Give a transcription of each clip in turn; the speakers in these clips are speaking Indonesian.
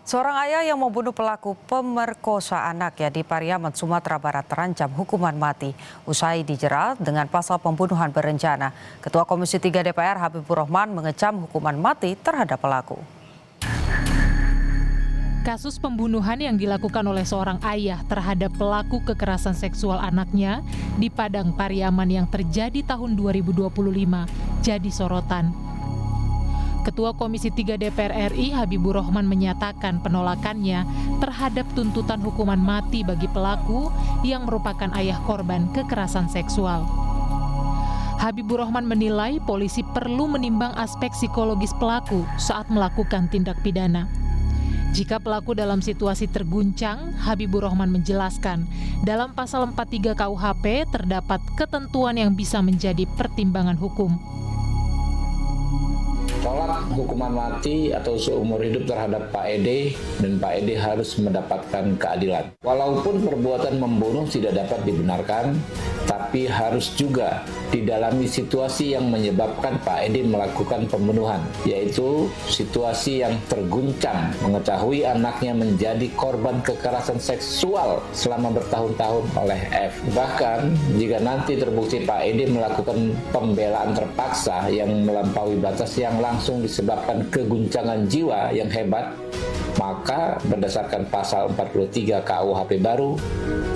Seorang ayah yang membunuh pelaku pemerkosa anaknya di Pariaman, Sumatera Barat terancam hukuman mati usai dijerat dengan pasal pembunuhan berencana. Ketua Komisi 3 DPR Habibur Rahman mengecam hukuman mati terhadap pelaku. Kasus pembunuhan yang dilakukan oleh seorang ayah terhadap pelaku kekerasan seksual anaknya di Padang Pariaman yang terjadi tahun 2025 jadi sorotan. Ketua Komisi 3 DPR RI Habibur Rahman menyatakan penolakannya terhadap tuntutan hukuman mati bagi pelaku yang merupakan ayah korban kekerasan seksual. Habibur Rahman menilai polisi perlu menimbang aspek psikologis pelaku saat melakukan tindak pidana. Jika pelaku dalam situasi terguncang, Habibur Rahman menjelaskan, dalam pasal 43 KUHP terdapat ketentuan yang bisa menjadi pertimbangan hukum. Tolak hukuman mati atau seumur hidup terhadap Pak Ede, dan Pak Ede harus mendapatkan keadilan. Walaupun perbuatan membunuh tidak dapat dibenarkan, tapi harus juga didalami situasi yang menyebabkan Pak Ede melakukan pembunuhan, yaitu situasi yang terguncang mengetahui anaknya menjadi korban kekerasan seksual selama bertahun-tahun oleh F. Bahkan jika nanti terbukti Pak Ede melakukan pembelaan terpaksa yang melampaui batas yang langsung disebabkan keguncangan jiwa yang hebat, maka berdasarkan pasal 43 KUHP baru,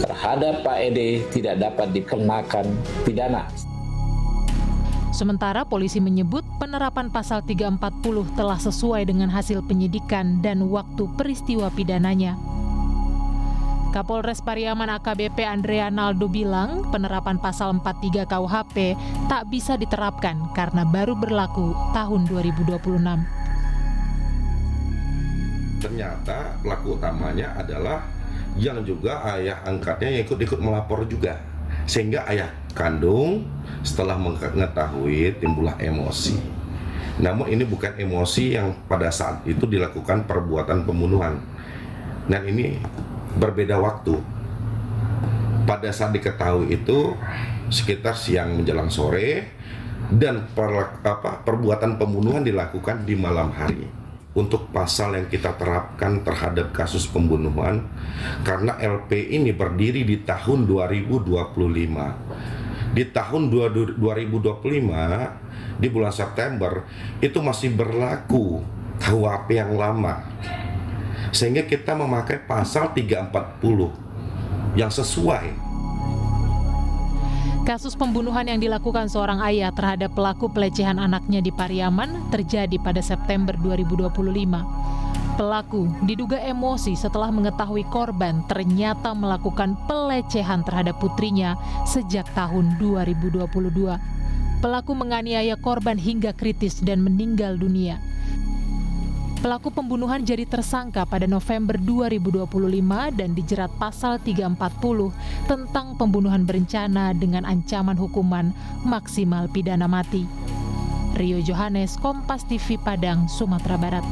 terhadap Pak Ede tidak dapat dikenakan pidana. Sementara polisi menyebut penerapan pasal 340 telah sesuai dengan hasil penyidikan dan waktu peristiwa pidananya. Kapolres Pariaman AKBP Andrea Naldo bilang penerapan pasal 43 KUHP tak bisa diterapkan karena baru berlaku tahun 2026. Ternyata pelaku utamanya adalah yang juga ayah angkatnya yang ikut melapor juga. Sehingga ayah kandung setelah mengetahui timbullah emosi. Namun ini bukan emosi yang pada saat itu dilakukan perbuatan pembunuhan. Dan ini berbeda waktu. Pada saat diketahui itu sekitar siang menjelang sore, dan perbuatan pembunuhan dilakukan di malam hari. Untuk pasal yang kita terapkan terhadap kasus pembunuhan, karena LP ini berdiri di tahun 2025. Di tahun 2025, di bulan September, itu masih berlaku KUHP yang lama. Sehingga kita memakai pasal 340 yang sesuai. Kasus pembunuhan yang dilakukan seorang ayah terhadap pelaku pelecehan anaknya di Pariaman terjadi pada September 2025. Pelaku diduga emosi setelah mengetahui korban ternyata melakukan pelecehan terhadap putrinya sejak tahun 2022. Pelaku menganiaya korban hingga kritis dan meninggal dunia. Pelaku pembunuhan jadi tersangka pada November 2025 dan dijerat pasal 340 tentang pembunuhan berencana dengan ancaman hukuman maksimal pidana mati. Rio Johannes, Kompas TV Padang, Sumatera Barat.